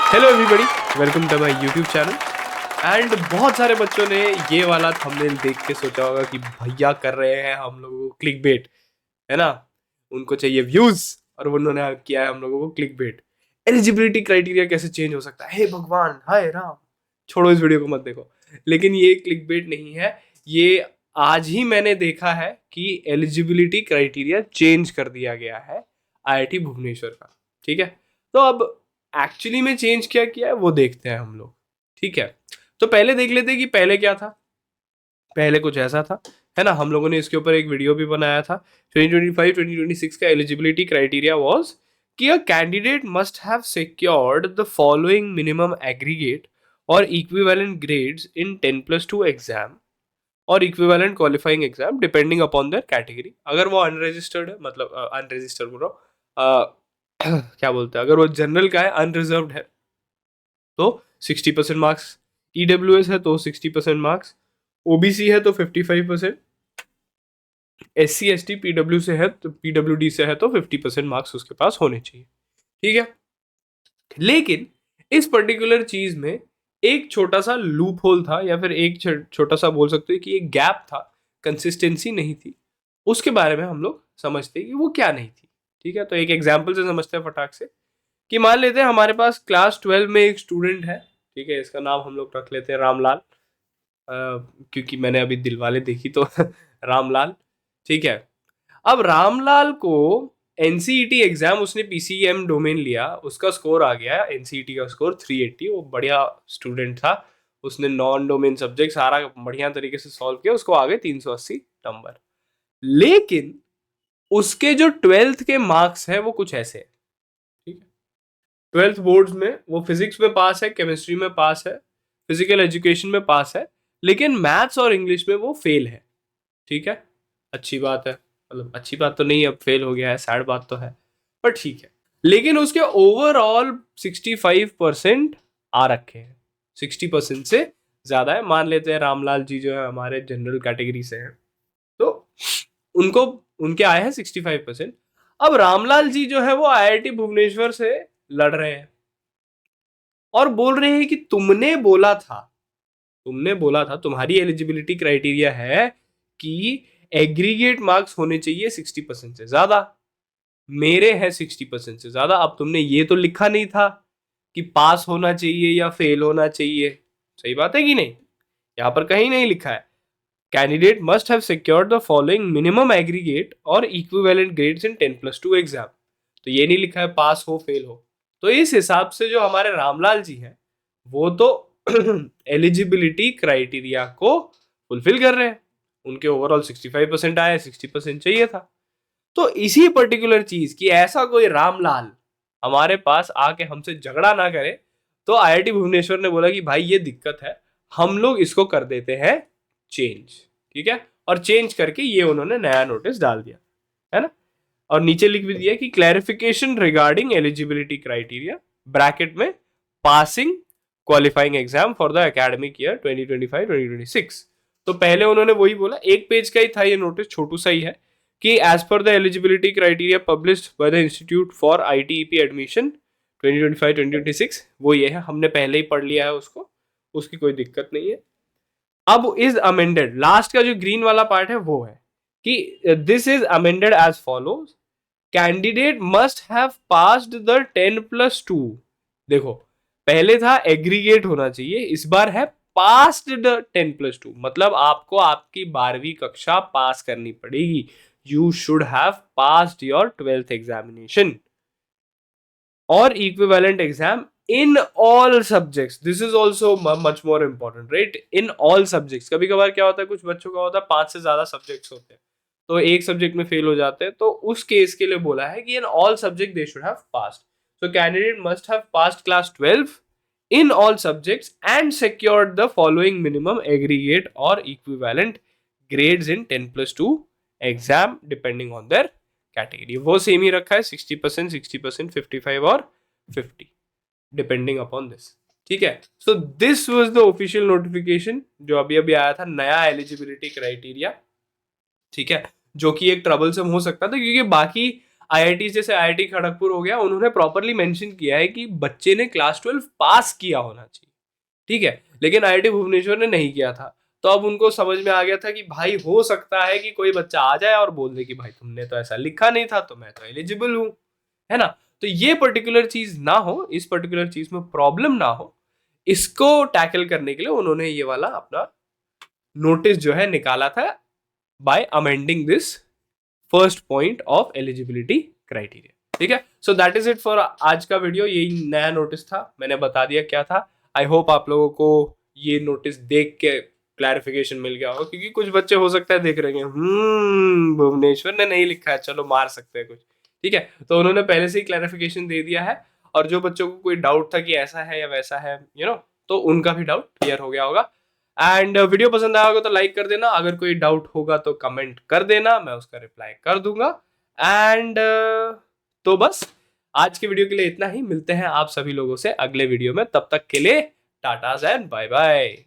Hello everybody, welcome to my YouTube channel. And बहुत सारे बच्चों ने ये वाला थंबनेल देख के सोचा होगा कि भैया कर रहे हैं हम लोगों को क्लिक बेट, है ना। उनको चाहिए व्यूज और उन्होंने किया है हम लोगों को क्लिक बेट। एलिजिबिलिटी क्राइटेरिया कैसे चेंज हो सकता है, हे भगवान, हाय राम। छोड़ो, इस वीडियो को मत देखो। लेकिन ये क्लिक बेट नहीं है। ये आज ही मैंने देखा है कि एलिजिबिलिटी क्राइटेरिया चेंज कर दिया गया है आईआईटी भुवनेश्वर का। ठीक है, तो अब एक्चुअली में चेंज क्या किया है वो देखते हैं हम लोग। ठीक है, तो पहले देख लेते हैं कि पहले क्या था। पहले कुछ ऐसा था, है ना। हम लोगों ने इसके ऊपर एक वीडियो भी बनाया था। 2025-2026 का एलिजिबिलिटी क्राइटेरिया वाज कि a candidate must have secured the following minimum aggregate और इक्विवेलेंट ग्रेड्स इन 10+2 एग्जाम और equivalent qualifying exam depending upon their category. अगर वो अनरजिस्टर्ड है, मतलब अनरजिस्टर्ड बोल रहा हूँ, क्या बोलते हैं, अगर वो जनरल का है, अनरिजर्व्ड है, तो 60% मार्क्स। ईडब्ल्यूएस है तो 60% मार्क्स। ओबीसी है तो 55%। SC ST पीडब्ल्यू से है तो PWD से है तो 50% मार्क्स उसके पास होने चाहिए। ठीक है, लेकिन इस पर्टिकुलर चीज में एक छोटा सा लूप होल था, या फिर एक छोटा सा बोल सकते हो कि एक गैप था, कंसिस्टेंसी नहीं थी। उसके बारे में हम लोग समझते हैं कि वो क्या नहीं थी। ठीक है, तो एक एग्जाम्पल से समझते हैं फटाक से, कि मान लेते हैं हमारे पास क्लास 12 में एक स्टूडेंट है। ठीक है, इसका नाम हम लोग रख लेते हैं रामलाल, क्योंकि मैंने अभी दिलवाले देखी तो रामलाल। ठीक है, अब रामलाल को एनसीईटी एग्जाम, उसने पीसीएम डोमेन लिया, उसका स्कोर आ गया एनसीईटी का स्कोर 380। वो बढ़िया स्टूडेंट था, उसने नॉन डोमेन सब्जेक्ट सारा बढ़िया तरीके से सॉल्व किया, उसको आ गए 380 नंबर। लेकिन उसके जो 12th के मार्क्स है वो कुछ ऐसे है। ठीक है, 12th बोर्ड्स में वो फिजिक्स में पास है, केमिस्ट्री में पास है, फिजिकल एजुकेशन में पास है, लेकिन मैथ्स और इंग्लिश में वो फेल है। ठीक है, अच्छी बात है, मतलब अच्छी बात तो नहीं, अब फेल हो गया है, सैड बात तो है, पर ठीक है। लेकिन उसके ओवरऑल 65% आ रखे हैं, 60% से ज्यादा है। मान लेते हैं रामलाल जी जो है हमारे जनरल कैटेगरी से हैं, तो उनको उनके आए हैं 65%। अब रामलाल जी जो है वो आईआईटी भुवनेश्वर से लड़ रहे हैं और बोल रहे हैं कि तुमने बोला था तुम्हारी एलिजिबिलिटी क्राइटेरिया है कि एग्रीगेट मार्क्स होने चाहिए 60% से ज्यादा, मेरे हैं 60% से ज्यादा। अब तुमने ये तो लिखा नहीं था कि पास होना चाहिए या फेल होना चाहिए। सही बात है कि नहीं? यहां पर कहीं नहीं लिखा है candidate must have secured the following minimum aggregate और इक्विवेलेंट ग्रेड्स इन 10+2 एग्जाम। तो ये नहीं लिखा है पास हो फेल हो। तो इस हिसाब से जो हमारे रामलाल जी हैं वो तो एलिजिबिलिटी क्राइटेरिया को फुलफिल कर रहे हैं। उनके ओवरऑल 65% आए, 60% चाहिए था। तो इसी पर्टिकुलर चीज की ऐसा कोई रामलाल हमारे पास आके हमसे झगड़ा ना करे, तो आईआईटी भुवनेश्वर ने बोला कि भाई ये दिक्कत है, हम लोग इसको कर देते हैं चेंज। ठीक है, और चेंज करके ये उन्होंने नया नोटिस डाल दिया, है ना। और नीचे लिख भी दिया कि clarification regarding eligibility criteria bracket में passing qualifying exam for the academic year 2025-2026। तो पहले उन्होंने वही बोला, एक पेज का ही था ये नोटिस, छोटू सा ही है, कि as per the eligibility criteria published by the institute for ITEP admission 2025-2026, वो ये है, हमने पहले ही पढ़ लिया है उसको, उसकी कोई दिक्कत नहीं है। अब इज अमेंडेड, लास्ट का जो ग्रीन वाला पार्ट है वो है कि this is amended as follows, candidate must have passed the 10+2। देखो, पहले था एग्रीगेट होना चाहिए, इस बार है पास्ड द 10+2, मतलब आपको आपकी 12वीं कक्षा पास करनी पड़ेगी। You should have passed your 12th examination और equivalent exam in all subjects. This is also much more important, right? In all subjects. कभी कभार क्या होता है, कुछ बच्चों का होता है 5 से ज्यादा सब्जेक्ट्स होते हैं, तो एक सब्जेक्ट में फेल हो जाते हैं, तो उस केस के लिए बोला है कि in all subject they should have passed. So candidate must have passed class 12 in all subjects and secured the following minimum aggregate or equivalent grades in 10+2 exam depending on their category। वो same ही रखा है, 60%, 60%, 55 और 50 depending upon this. ठीक है, so this was the official notification जो अभी अभी आया था, नया एलिजिबिलिटी क्राइटेरिया। ठीक है, जो कि एक ट्रबलसम हो सकता था, क्योंकि बाकी आईआईटी जैसे आईआईटी खड़गपुर हो गया, उन्होंने प्रॉपरली मेंशन किया है कि बच्चे ने क्लास 12 पास किया होना चाहिए, ठीक है, लेकिन आईआईटी भुवनेश्वर ने नहीं किया था। तो अब उनको समझ में आ गया था कि भाई हो सकता है कि कोई बच्चा आ जाए और बोल दे कि भाई तुमने तो ऐसा लिखा नहीं था तो मैं तो एलिजिबल हूं, है ना। तो ये पर्टिकुलर चीज ना हो, इस पर्टिकुलर चीज में प्रॉब्लम ना हो, इसको टैकल करने के लिए उन्होंने ये वाला अपना नोटिस जो है निकाला था, bye amending this first point of eligibility criteria, ठीक है। So that is it for आज का वीडियो, यही नया नोटिस था, मैंने बता दिया क्या था। आई होप आप लोगों को ये नोटिस देख के क्लैरिफिकेशन मिल गया होगा, क्योंकि कुछ बच्चे हो सकता है देख रहे हैं भुवनेश्वर ने नहीं लिखा है, चलो मार सकते हैं कुछ, ठीक है। तो उन्होंने पहले से ही क्लैरिफिकेशन दे दिया है, और जो बच्चों को कोई डाउट था कि ऐसा है या वैसा है, तो उनका भी डाउट क्लियर हो गया होगा। एंड वीडियो पसंद आया होगा तो लाइक कर देना, अगर कोई डाउट होगा तो कमेंट कर देना, मैं उसका रिप्लाई कर दूंगा। एंड तो बस आज के वीडियो के लिए इतना ही, मिलते हैं आप सभी लोगों से अगले वीडियो में, तब तक के लिए टाटा एंड बाय बाय।